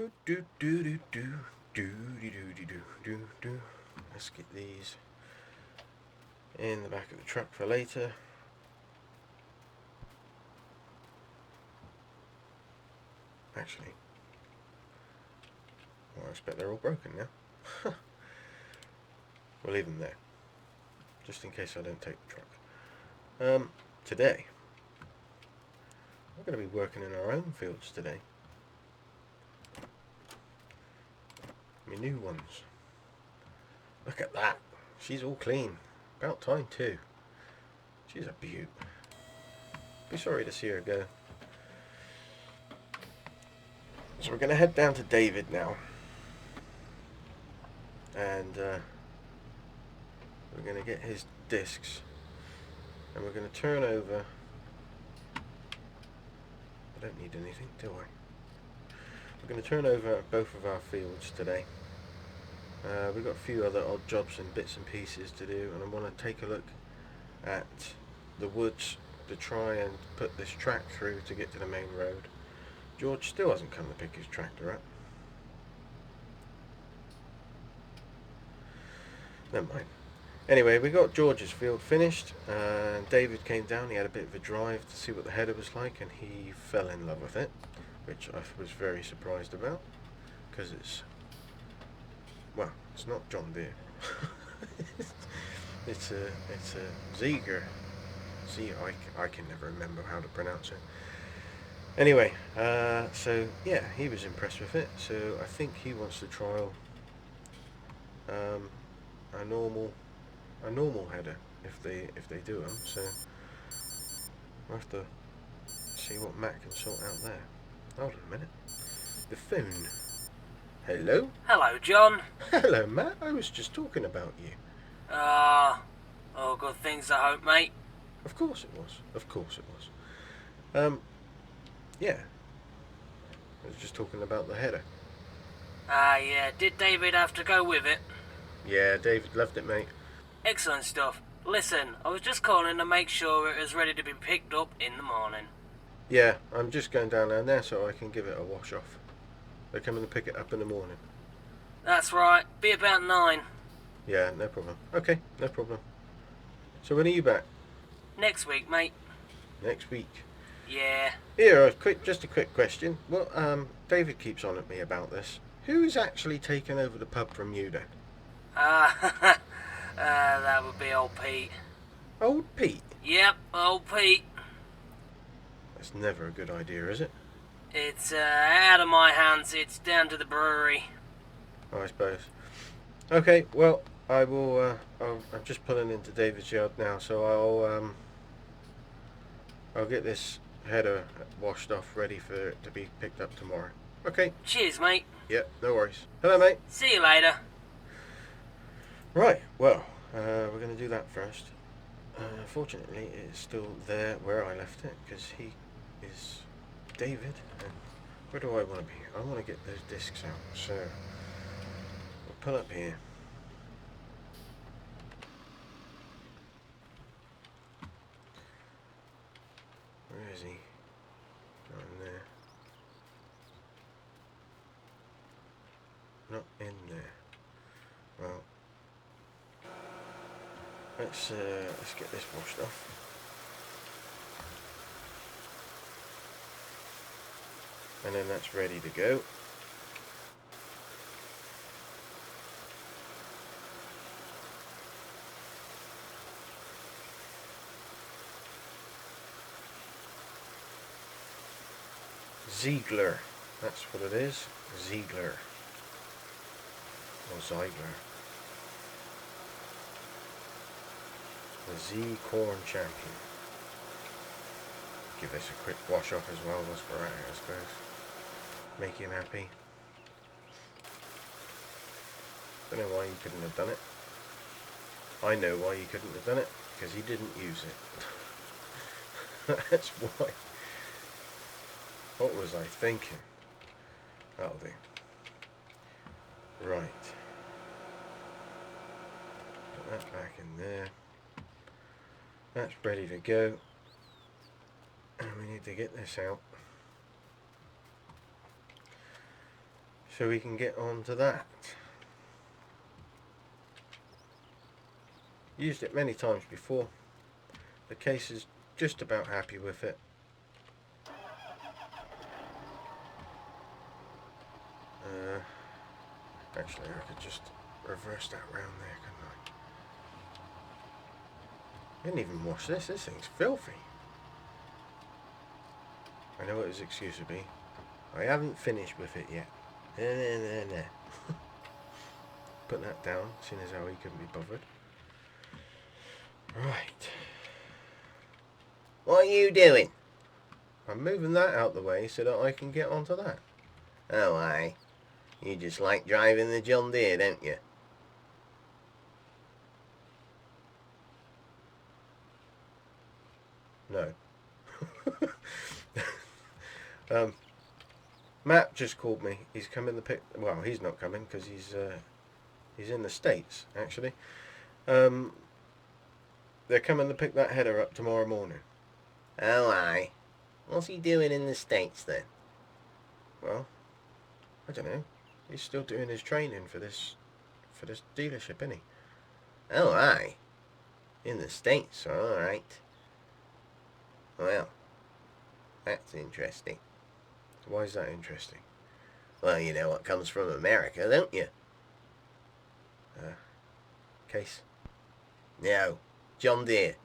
Let's get these in the back of the truck for later. Actually, well, I expect they're all broken now. We'll leave them there, just in case I don't take the truck. Today, we're going to be working in our own fields today. My new ones. Look at that. She's all clean. About time too. She's a beaut. Be sorry to see her go. So we're going to head down to David now. And we're going to get his discs. And we're going to turn over. I don't need anything, do I? We're going to turn over both of our fields today. We've got a few other odd jobs and bits and pieces to do, and I want to take a look at the woods to try and put this track through to get to the main road. George still hasn't come to pick his tractor up. Never mind. Anyway, we got George's field finished, and David came down. He had a bit of a drive to see what the header was like, and he fell in love with it, which I was very surprised about, because it's, well, it's not John Deere. it's a Zeger. I can never remember how to pronounce it. Anyway, so yeah, he was impressed with it. So I think he wants to trial a normal header if they do them. So we'll have to see what Matt can sort out there. Hold on a minute. The phone. Hello? Hello, John. Hello, Matt. I was just talking about you. All good things, I hope, mate. Of course it was. Of course it was. Yeah. I was just talking about the header. Yeah. Did David have to go with it? Yeah, David loved it, mate. Excellent stuff. Listen, I was just calling to make sure it was ready to be picked up in the morning. Yeah, I'm just going down there so I can give it a wash off. They're coming to pick it up in the morning. That's right. Be about 9. Yeah, no problem. Okay, no problem. So when are you back? Next week, mate. Next week. Yeah. Here, just a quick question. Well, David keeps on at me about this. Who's actually taken over the pub from you then? That would be old Pete. Old Pete? Yep, old Pete. That's never a good idea, is it? It's out of my hands. It's down to the brewery. I suppose. Okay, well, I will. I'm just pulling into David's yard now, so I'll get this header washed off, ready for it to be picked up tomorrow. Okay. Cheers, mate. Yep, no worries. Hello, mate. See you later. Right. Well, we're going to do that first. Fortunately, it's still there where I left it because he is David. And where do I want to be? I want to get those discs out. So we'll pull up here. Where is he? Not in there. Not in there. Well, let's get this washed off. And then that's ready to go. Ziegler, that's what it is. Ziegler. Or Ziegler. The Z Corn Champion. Give this a quick wash off as well whilst we're at it, I suppose. Make him happy. Don't know why you couldn't have done it. I know why you couldn't have done it, because he didn't use it. That's why. What was I thinking? That'll do. Right. Put that back in there. That's ready to go. And we need to get this out. so we can get on to that. Used it many times before. The case is just about happy with it. Actually, I could just reverse that round there, couldn't I? Didn't even wash this. This thing's filthy. I know what his excuse would be. I haven't finished with it yet. Nah. Put that down, seeing as how he couldn't be bothered. Right. What are you doing? I'm moving that out the way so that I can get onto that. Oh, aye. You just like driving the John Deere, don't you? No. Matt just called me. He's coming to pick. Well, he's not coming because he's in the States actually. They're coming to pick that header up tomorrow morning. Oh, aye. What's he doing in the States then? Well, I don't know. He's still doing his training for this dealership, isn't he? Oh, aye. In the States, alright. Well, that's interesting. Why is that interesting? Well, you know what comes from America, don't you? Case? No, John Deere.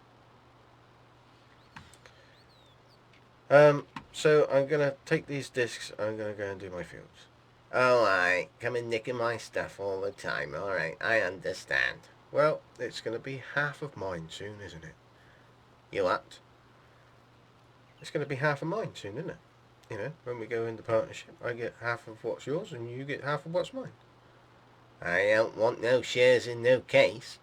So I'm gonna take these discs. I'm gonna go and do my fields. Oh, aye. Come and nicking my stuff all the time. Alright, I understand. Well, it's gonna be half of mine soon, isn't it? You what? It's gonna be half of mine soon, isn't it? You know, when we go into partnership, I get half of what's yours and you get half of what's mine. I don't want no shares in no case.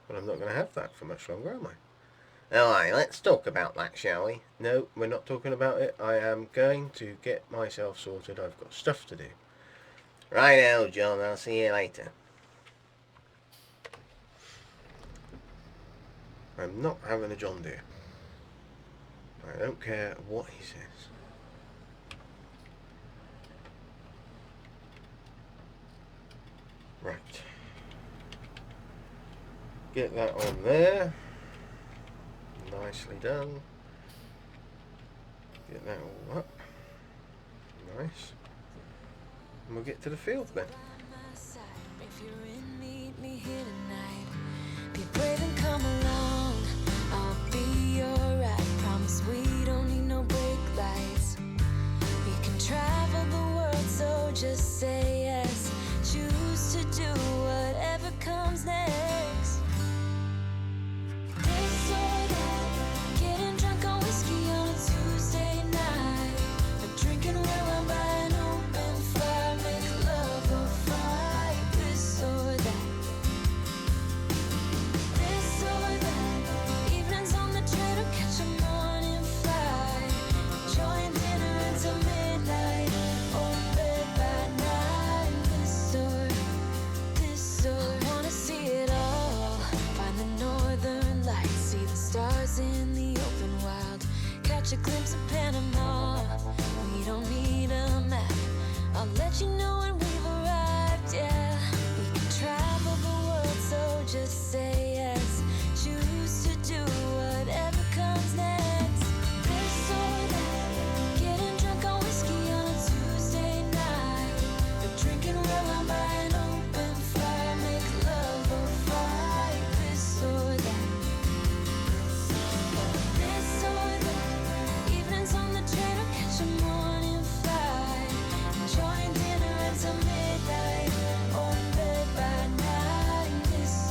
But I'm not going to have that for much longer, am I? Oh, aye, let's talk about that, shall we? No, we're not talking about it. I am going to get myself sorted. I've got stuff to do. Righto, John. I'll see you later. I'm not having a John Deere. I don't care what he says. Right. Get that on there. Nicely done. Get that all up. Nice. And we'll get to the field then. If you're in, meet me here tonight. Be brave and come along. I'll be alright. Promise we don't need no brake lights. We can travel the world, so just say yes. Choose to do whatever comes next. This or that, getting drunk on whiskey on a Tuesday night, or drinking red wine by an open fire, make love or fight. This or that. This or that, evenings on the train or catch a morning flight, enjoying dinner until midnight, or bed by night. This or I wanna see it all. Find the northern lights, see the stars in the open wild, catch a glimpse of Panama. We don't need a map. I'll let you know when we've arrived. Yeah, we can travel the world, so just say yes. Choose to do whatever comes next. This or that, getting drunk on whiskey on a Tuesday night, or drinking red wine by an open fire, make love or fight. This or that. This or that, evenings on the train or catch a morning flight, enjoying dinner until midnight, or bed by night. This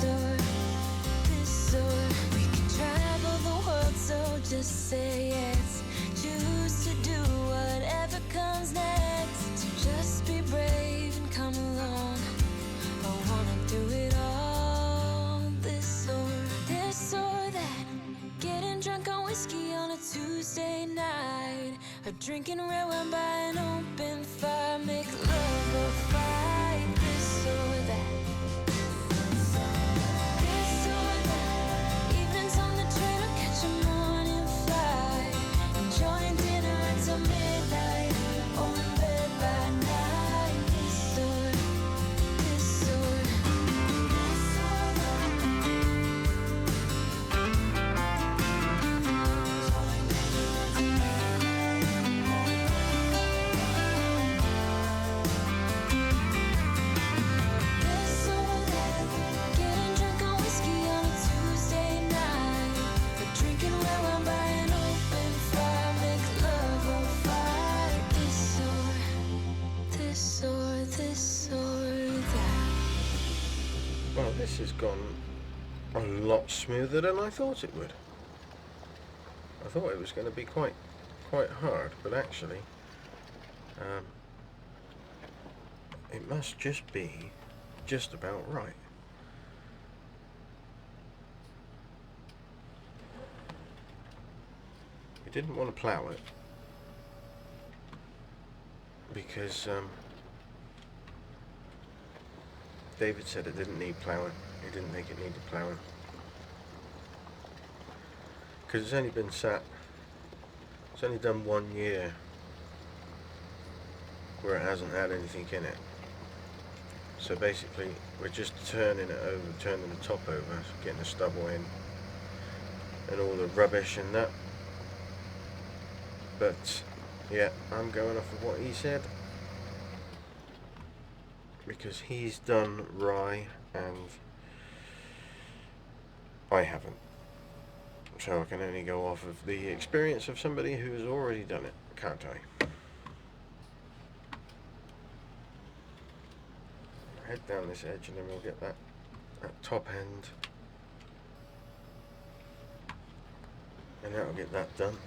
or we can travel the world, so just say yes. Choose to do whatever comes next. So just be brave and come along. I wanna do it all. This or that, getting drunk on whiskey on a Tuesday night, or drinking red wine by an open fire, make love or fight. This or that. This or that, evenings on the train or catch a morning flight, enjoying dinner until midnight, or in bed by night. Well, this has gone a lot smoother than I thought it would. I thought it was going to be quite hard, but actually it must just be just about right. We didn't want to plough it because David said it didn't need ploughing. He didn't think it needed ploughing because it's only been sat. It's only done 1 year where it hasn't had anything in it. So basically, we're just turning it over, turning the top over, getting the stubble in, and all the rubbish and that. But yeah, I'm going off of what he said because he's done rye and I haven't. So I can only go off of the experience of somebody who has already done it, can't I? Head down this edge and then we'll get that top end. And that'll get that done.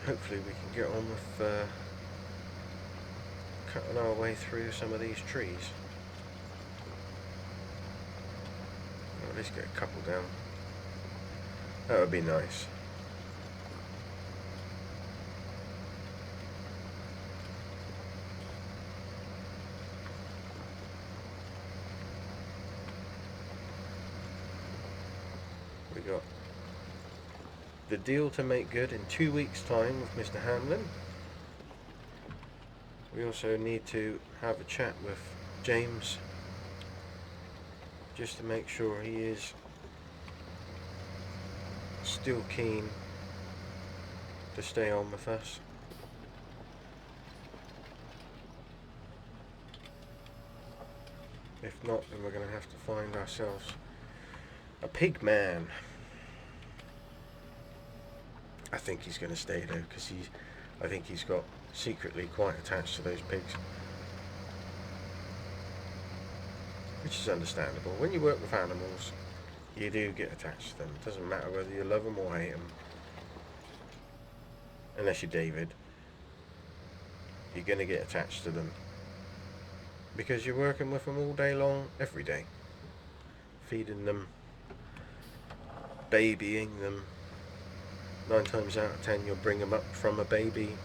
Hopefully we can get on with cutting our way through some of these trees. At least get a couple down. That would be nice. We got the deal to make good in 2 weeks' time with Mr. Hamlin. We also need to have a chat with James just to make sure he is still keen to stay on with us. If not, then we're going to have to find ourselves a pig man. I think he's going to stay though, because I think he's got secretly quite attached to those pigs. Which is understandable. When you work with animals, you do get attached to them. It doesn't matter whether you love them or hate them. Unless you're David. You're going to get attached to them. Because you're working with them all day long, every day. Feeding them. Babying them. 9 times out of 10 you'll bring them up from a baby.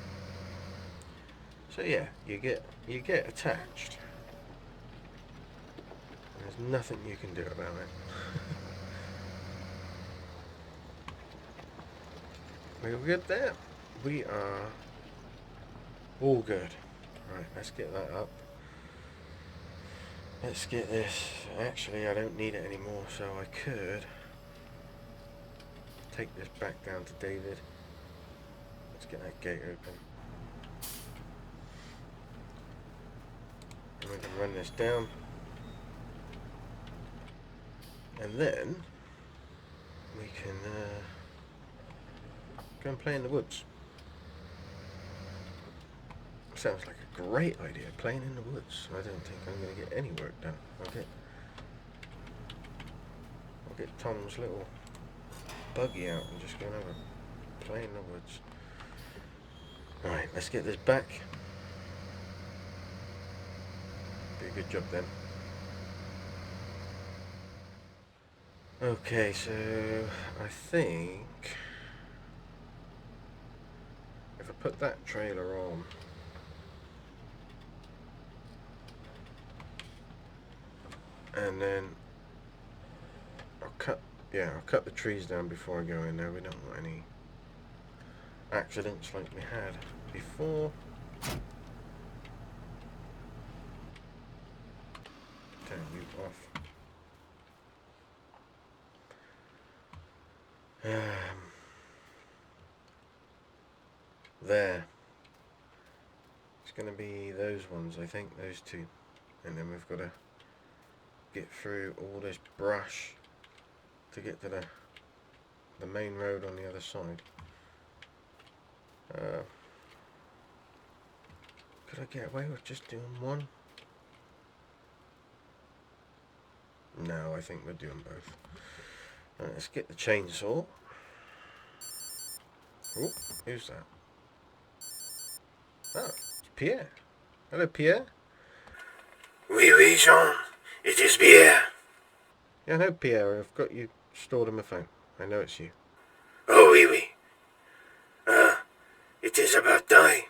So yeah, you get attached. There's nothing you can do about it. We're good there. We are all good. Right, let's get that up. Let's get this. Actually, I don't need it anymore, so I could take this back down to David. Let's get that gate open. And we can run this down. And then we can go and play in the woods. Sounds like a great idea, playing in the woods. I don't think I'm going to get any work done. I'll get Tom's little buggy out and just go and have a play in the woods. Alright, let's get this back. Be a good job then. Okay, so I think if I put that trailer on, and then I'll cut the trees down before I go in there. We don't want any accidents like we had before. Turn you off. There. It's going to be those ones, I think, those two. And then we've got to get through all this brush to get to the main road on the other side. Could I get away with just doing one? No, I think we'll do them both. Right, let's get the chainsaw. Oh, who's that? Oh, it's Pierre. Hello, Pierre. Oui, oui, Jean. It is Pierre. Yeah, I know, Pierre. I've got you stored on my phone. I know it's you. Oh, oui, oui. It is about Di.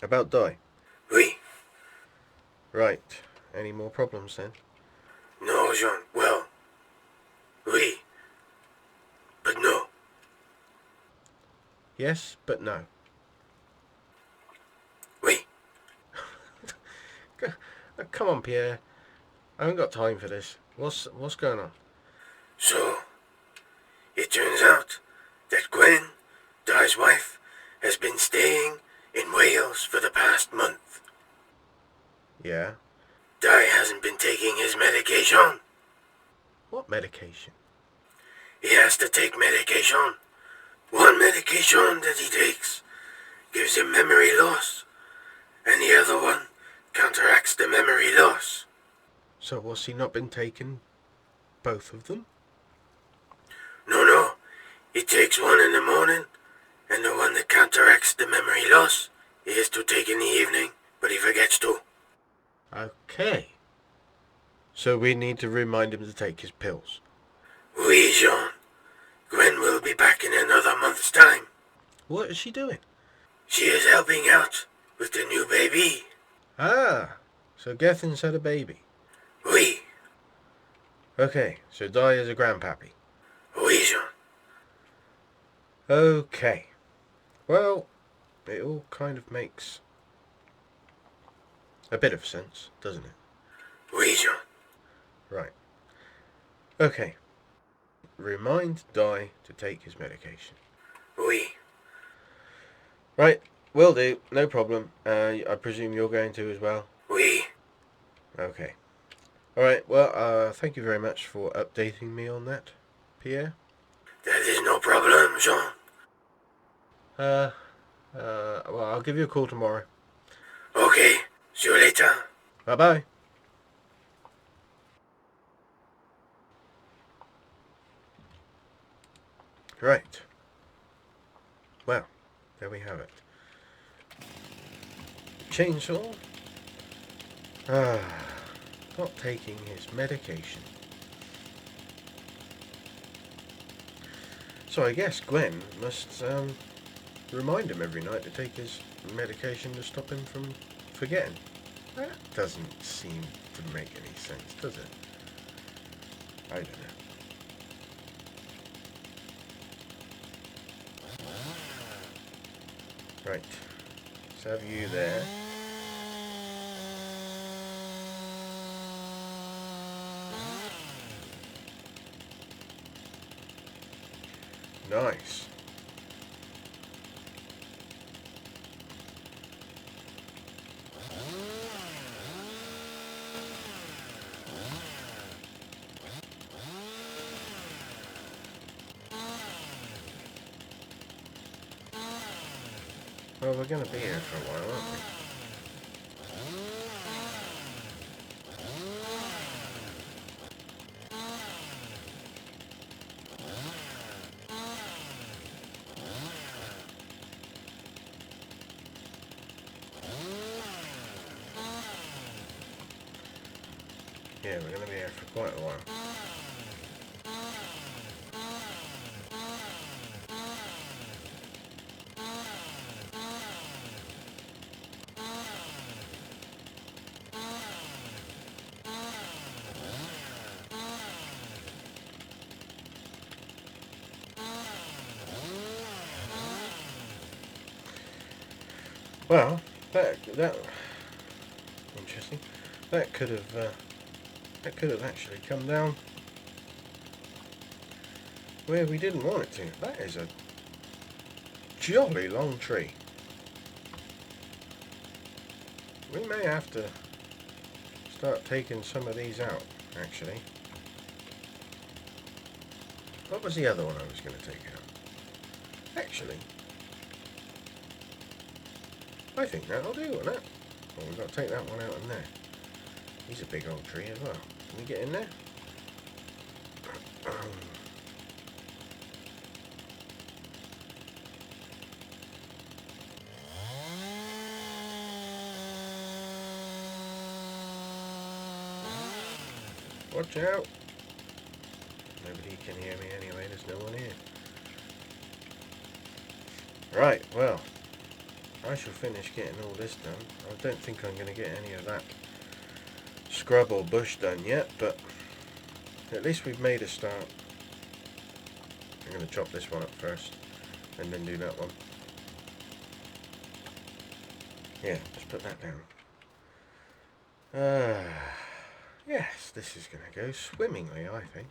About Di. Oui. Right. Any more problems then? No, Jean. Well, oui. But no. Yes, but no. Oui. Come on, Pierre. I haven't got time for this. What's going on? So, it turns out that Gwen, Di's wife, has been staying in Wales for the past month. Yeah. Di hasn't been taking his medication. What medication? He has to take medication. One medication that he takes gives him memory loss, and the other one counteracts the memory loss. So has he not been taking both of them? No. He takes one in the morning, and the one that counteracts the memory loss he is to take in the evening, but he forgets to. Okay. So we need to remind him to take his pills. Oui, Jean. Gwen will be back in another month's time. What is she doing? She is helping out with the new baby. Ah, so Gethin's had a baby. Oui. Okay, so Di is a grandpappy. Oui, Jean. Okay. Well, it all kind of makes a bit of sense, doesn't it? Oui, Jean. Right. Okay. Remind Di to take his medication. Oui. Right, will do. No problem. I presume you're going to as well? Oui. Okay. Alright, well, thank you very much for updating me on that, Pierre. That is no problem, Jean. Well, I'll give you a call tomorrow. Okay. See you later. Bye-bye. Right. Well, there we have it. Chainsaw. Not taking his medication. So I guess Gwen must remind him every night to take his medication to stop him from forgetting. That doesn't seem to make any sense, does it? I don't know. Right. Let's have you there. Nice. Well, we're going to be here for a while, aren't we? Yeah, we're going to be here for quite a while. Well, that interesting. That could have actually come down where we didn't want it to. That is a jolly long tree. We may have to start taking some of these out, actually. What was the other one I was going to take out? Actually, I think that'll do, won't it? Well, we've got to take that one out in there. He's a big old tree as well. Can we get in there? Watch out! Nobody can hear me anyway, there's no one here. Right, well, I shall finish getting all this done. I don't think I'm going to get any of that scrub or bush done yet, but at least we've made a start. I'm going to chop this one up first, and then do that one. Yeah, just put that down. Yes, this is going to go swimmingly, I think.